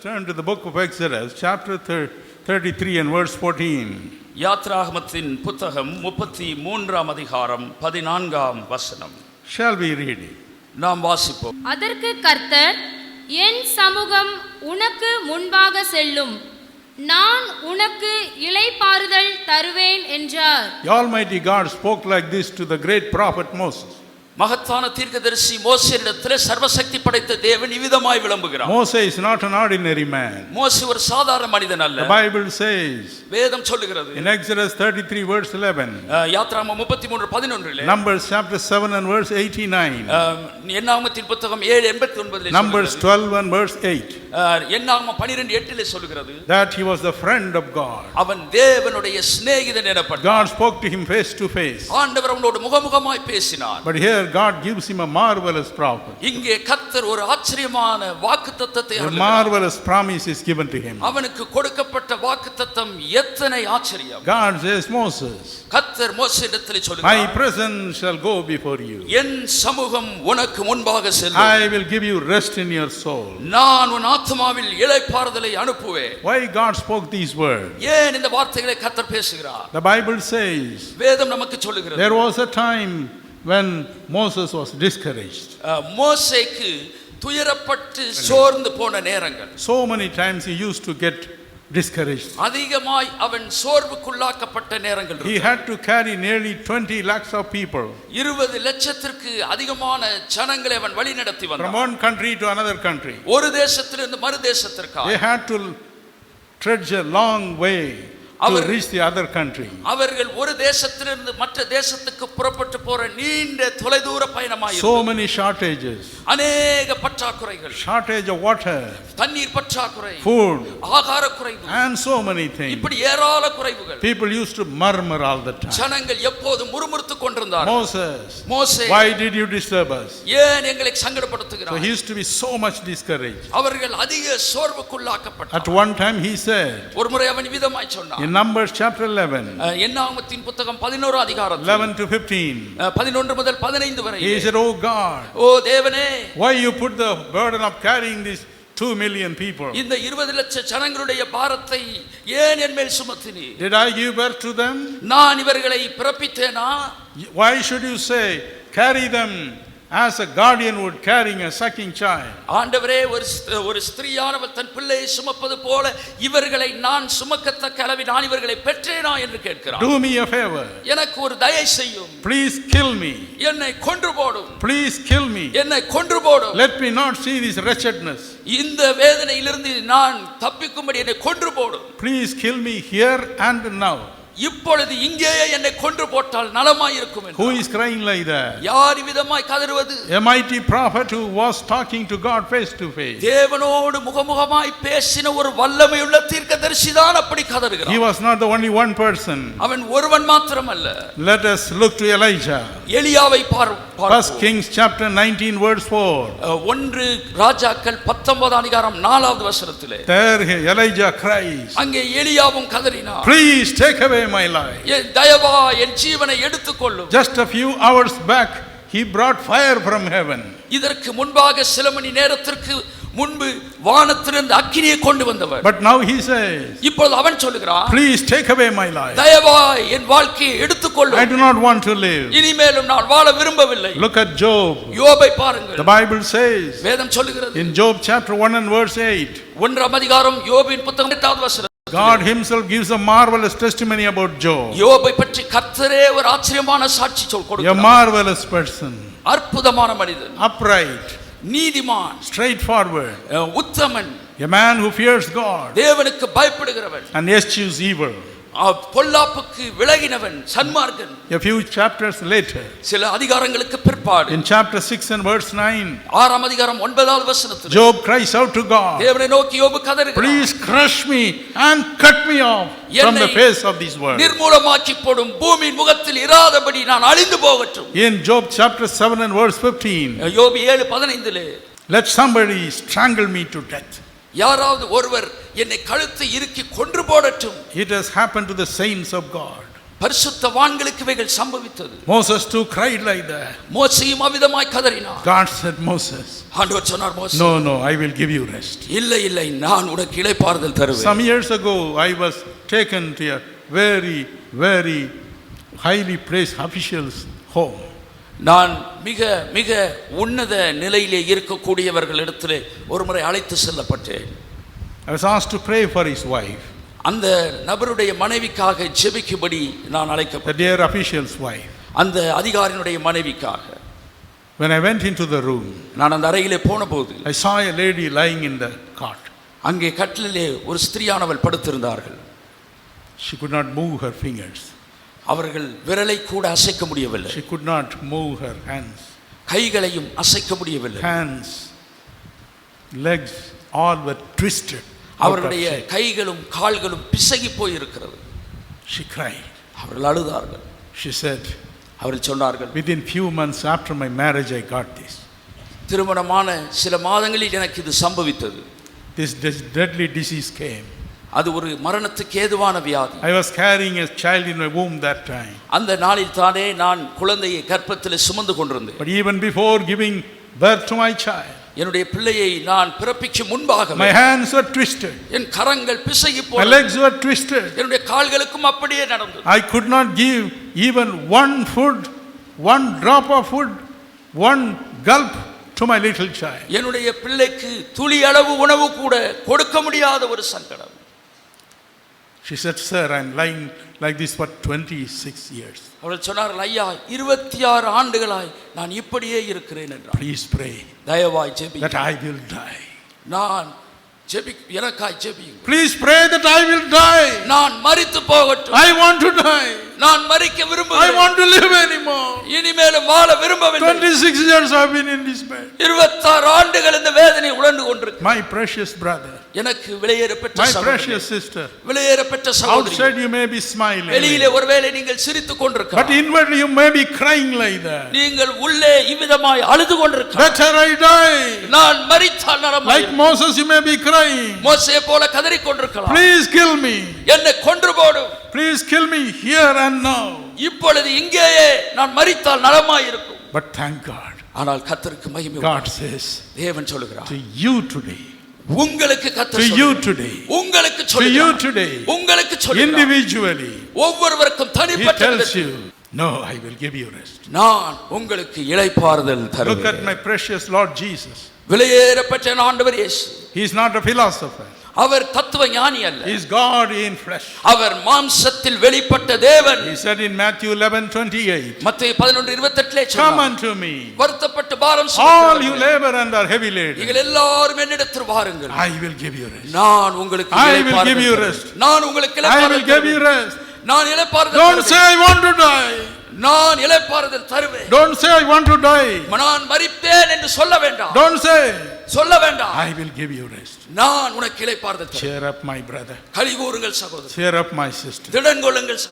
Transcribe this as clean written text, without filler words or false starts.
Turn to the book of Exodus, chapter 33 and verse 14. யாத்ராகமத்தின் புத்தகம் 33ஆம் அதிகாரம் 14ஆம் வசனம். Shall we read it? நாம் வாசிப்போம். அதற்கு கர்த்தர், என் சமூகம் உனக்கு முன்பாக செல்லும், நான் உனக்கு இளைப்பாறுதல் தருவேன் என்றார். The Almighty God spoke like this to the great prophet Moses. மகத்தான தீர்க்கதரிசி மோசேயிடத்திலே சர்வசக்தி படைத்த தேவன் இவ்விதமாய் விளம்புகிறார். Moses is not an ordinary man. மோசே ஒரு சாதாரண மனிதன் அல்ல. The Bible says, வேதம் சொல்லுகிறது, in Exodus 33 verse 11, யாத்ராகமம் 33:11, Numbers chapter 7 and verse 89, என்னாகமத்தின் புத்தகம் 7:89, Numbers 12 and verse 8, என்னாகமம் 12:8 சொல்லுகிறது, that he was the friend of God. அவன் தேவனுடைய சிநேகிதன் எனப்பட்டான். God spoke to him face to face. ஆண்டவர் அவனோடு முகமுகமாய் பேசினார். But here God gives him a marvelous prophet. இங்கே கர்த்தர் ஒரு ஆச்சரியமான வாக்குத்தத்தத்தை A marvelous promise is given to him. அவனுக்கு கொடுக்கப்பட்ட வாக்குத்தத்தம் எத்தனை ஆச்சரியம். God says, Moses, கர்த்தர் மோசேயிடத்தில் சொல்கிறார், my presence shall go before you. என் சமூகம் உனக்கு முன்பாக செல்லும். I will give you rest in your soul. நான் உன் ஆத்துமாவில் இளைப்பாறுதலை அனுப்புவேன். Why God spoke these words? ஏன் இந்த வார்த்தைகளை கர்த்தர் பேசுகிறார்? The Bible says, வேதம் நமக்கு சொல்லுகிறது, there was a time when Moses was discouraged. மோசேக்கு துயரப்பட்டு சோர்ந்து போன நேரங்கள். So many times he used to get discouraged. அதிகமாய் அவன் சோர்வுக்குள்ளாக்கப்பட்ட நேரங்கள். He had to carry nearly 20 lakhs of people. 20 லட்சத்திற்கு அதிகமான ஜனங்களை அவன் வழி நடத்தி வந்தான். From one country to another country. ஒரு தேசத்திலிருந்து மறு தேசத்திற்கு. They had to trudge a long way to reach the other country. அவர்கள் ஒரு தேசத்திலிருந்து மற்ற தேசத்துக்கு புறப்பட்டு போற நீண்ட தொலைதூர பயணமாயிருந்தது. So many shortages. அநேக பற்றாக்குறைகள். Shortage of water, தண்ணீர் பற்றாக்குறை, food, ஆகார குறைவு, and so many things. இப்படி ஏராள குறைவுகள். People used to murmur all the time. ஜனங்கள் எப்போதும் முறுமுறுத்துக் கொண்டிருந்தார்கள். Moses, why did you disturb us? ஏன் எங்களை சங்கடப்படுத்துகிறாய்? So he used to be so much discouraged. அவர்கள் அதிக சோர்வுக்குள்ளாக்கப்பட்டார்கள். At one time he said, ஒருமுறை அவன் விதமாய் சொன்னான். in Numbers chapter 11, என்னாகமத்தின் புத்தகம் 11 அதிகாரம் 11 to 15, 11 முதல் 15 வரை, he said, oh God, ஓ தேவனே, why you put the burden of carrying these 2 million people? இந்த 20 லட்சம் ஜனங்களுடைய பாரத்தை ஏன் என் மேல் சுமத்தினீர்? Did I give birth to them? நான் இவர்களை பிறப்பித்தேனா? Why should you say carry them as a guardian would carrying a sucking child? ஆண்டவரே, ஒரு ஸ்திரீயானவள் தன் பிள்ளையை சுமப்பது போல இவர்களை நான் சுமக்கத்தக்க அளவில் நான் இவர்களை பெற்றேனா என்று கேட்கிறார். Do me a favor. எனக்கு ஒரு தயை செய்யும். Please kill me. என்னை கொன்று போடும். Please kill me. என்னை கொன்று போடும். Let me not see this wretchedness. இந்த வேதனையிலிருந்து நான் தப்பிக்கும்படி என்னை கொன்று போடும். Please kill me here and now. இப்பொழுது இங்கேயே என்னை கொன்று போட்டால் நலமாய் இருக்கும். Who is crying like that? யார் விதமாய் கதறுவது? A mighty prophet who was talking to God face to face. தேவனோடு முகமுகமாய் பேசின ஒரு வல்லமையுள்ள தீர்க்கதரிசி தான் அப்படி கதறுகிறார். He was not the only one person. அவன் ஒருவன் மாத்திரமல்ல. Let us look to Elijah. எலியாவை பார்ப்போம். First Kings chapter 19 verse 4. 1 ராஜாக்கள் 19 அதிகாரம் 4வது வசனத்திலே, There Elijah cries, அங்கே எலியாவும் கதறினார், please take away my life. தயவா என் ஜீவனை எடுத்துக்கொள்ளும். Just a few hours back he brought fire from heaven. இதற்கு முன்பாக சில மணி நேரத்திற்கு முன்பு வானத்திலிருந்து அக்கினியை கொண்டு வந்தவர். But now he says, இப்பொழுது அவன் சொல்லுகிறான், please take away my life. தயவா என் வாழ்க்கையை எடுத்துக்கொள்ளும். I do not want to live. இனிமேலும் நான் வாழ விரும்பவில்லை. Look at Job. யோபை பாருங்கள். The Bible says, வேதம் சொல்லுகிறது, in Job chapter 1 and verse 8, 1ஆம் அதிகாரம் யோபின் புத்தகம் 8வது வசனம், God himself gives a marvelous testimony about Job. யோபை பற்றி கர்த்தரே ஒரு ஆச்சரியமான சாட்சி கொடுக்கிறார். A marvelous person, அற்புதமான மனிதன், upright, நீதிமான், straightforward, Uthaman, a man who fears God தேவனுக்கு பயப்படுகிறவன், and eschews evil. பொல்லாப்புக்கு விலகினவன், சன்மார்க்கன். A few chapters later, சில அதிகாரங்களுக்கு பிற்பாடு, in chapter 6 and verse 9, 6ஆம் அதிகாரம் 9வது வசனத்தில், Job cries out to God, தேவனை நோக்கி யோபு கதறுகிறார், please crush me and cut me off from the face of this world. நிர்மூலமாக்கி போடும், பூமியின் முகத்தில் இராதபடி நான் அழிந்து போகட்டும். In Job chapter 7 and verse 15, யோபு 7:15, let somebody strangle me to death. யாராவது ஒருவர் என்னை கழுத்தை இறுக்கி கொன்று போடட்டும். It has happened to the saints of God. பரிசுத்தவான்களுக்கு இவைகள் சம்பவித்தது. Moses too cried like that. மோசேயும் அவ்விதமாய் கதறினார். God said, Moses, ஆண்டவர் சொன்னார், மோசே, no, I will give you rest. இல்லை நான் உனக்கு இளைப்பாறுதல் தருவேன். Some years ago, I was taken to a very, very highly placed official's home. நான் மிக உன்னத நிலையிலே இருக்கக்கூடியவர்களிடத்திலே ஒரு முறை அழைத்து செல்லப்பட்டேன். I was asked to pray for his wife. அந்த நபருடைய மனைவிக்காக ஜெபிக்கும்படி நான் The அழைக்கப்பட்டேன். dear official's wife. அந்த அதிகாரியினுடைய மனைவிக்காக. When I went into the room, நான் அந்த அறையிலே போனபோது I saw a lady lying in the cot. அங்கே கட்டிலே ஒரு ஸ்திரியானவள் படுத்திருந்தார்கள். She could not move her fingers. அவர்கள் விரலை கூட அசைக்க முடியவில்லை. She could not move her hands. கைகளையும் அசைக்க முடியவில்லை. Hands, legs, all were twisted. அவர்களுடைய கைகளும் கால்களும் பிசகி போய் இருக்கிறது. She cried. அவர்கள் அழுதார்கள். She said, அவர்கள் சொன்னார்கள், within few months after my marriage, I got this. திருமணமான சில மாதங்களில் எனக்கு இது சம்பவித்தது. This deadly disease came. அது ஒரு மரணத்துக்கு ஏதுவான வியாதி. I was carrying a child in my womb that time. அந்த நாளில் தானே நான் குழந்தையை கர்ப்பத்தில் சுமந்து கொண்டிருந்தேன். But even before giving birth to my child, என்னுடைய பிள்ளையை நான் பிறப்பிக்கு முன்பாக my hands were twisted. என் கரங்கள் பிசகி My போனது. legs were twisted. என்னுடைய கால்களுக்கும் அப்படியே நடந்தது. I could not give even one food, one drop of food, one gulp to my little child. என்னுடைய பிள்ளைக்கு துளி அளவு உணவு கூட கொடுக்க முடியாத ஒரு சங்கடம். She said, sir, I'm lying like this for 26 years. அவர்கள் சொன்னார்கள், ஐயா 26 ஆண்டுகளாய் நான் இப்படியே இருக்கிறேன் என்றார். Please pray தயவாய் ஜெபி, that I will die. நான் ஜெபி, எனக்காய் ஜெபியுங்கள். Please pray that I will die. நான் மரித்து போகட்டும். I want to die. நான் மரிக்க I விரும்புகிறேன். want to live anymore. இனிமேலும் வாழ விரும்பவில்லை. 26 years I've been in this bed. 26 ஆண்டுகள் இந்த வேதனை உணர்ந்து கொண்டிருக்கிறேன். My precious brother, எனக்கு விலையேற பெற்ற my சகோதரி, precious sister, விலையேற பெற்ற சகோதரி, outside you may be smiling, வெளியிலே ஒருவேளை நீங்கள் சிரித்துக் but கொண்டிருக்கலாம். inwardly you may be crying like that. நீங்கள் உள்ளே இவ்விதமாய் அழுது கொண்டிருக்கலாம். Better I die. நான் மரித்தால் நலமாய். Like Moses you may be crying. மோசே போல கதறிக் கொண்டிருக்கலாம். Please kill me. என்னை கொன்று போடு. Please kill me here and now. இப்பொழுது இங்கேயே நான் மரித்தால் நலமாய் இருக்கும். But thank God. ஆனால் கர்த்தருக்கு மகிமை. God says தேவன் சொல்கிறார், to you today. உங்களுக்கு கர்த்தர் To சொல்கிறார். you today. உங்களுக்கு To சொல்கிறார். you today. உங்களுக்கு சொல்கிறார். Individually. ஒவ்வொருவருக்கும் He தனிப்பட்ட tells விதத்தில், you, no, I will give you rest. நான் உங்களுக்கு இளைப்பாறுதல் Look at தருவேன். my precious Lord Jesus. விலையேற பெற்ற ஆண்டவர் இயேசு. He is not a philosopher. அவர் தத்துவ ஞானி அல்ல. He is God in flesh. அவர் மாம்சத்தில் வெளிப்பட்ட தேவன். He said in Matthew 11:28, மத்தேயு 11:28 come சொன்னார், unto me, வருத்தப்பட்டு பாரம் all you சுமக்கிறவர்களே, labor and are heavy laden, நீங்கள் எல்லாரும் என்னிடத்தில் வாருங்கள், I will give you rest. நான் உங்களுக்கு I will இளைப்பாறுதல் give you தருவேன். rest. நான் உங்களுக்கு I will இளைப்பாறுதல் give you தருவேன். rest. நான் இளைப்பாறுதல் Don't say தருவேன். I want to die. நான் இளைப்பாறுதல் தருவேன். Don't say I want to die. நான் மரிப்பேன் என்று சொல்ல வேண்டாம். Don't say சொல்ல வேண்டாம். I will give you rest. நான் உனக்கு இளைப்பாறுதல் தருவேன். Cheer up my brother. களி கூறுங்கள் சகோதரர், Cheer up my sister. திடன் கொள்ளுங்கள்.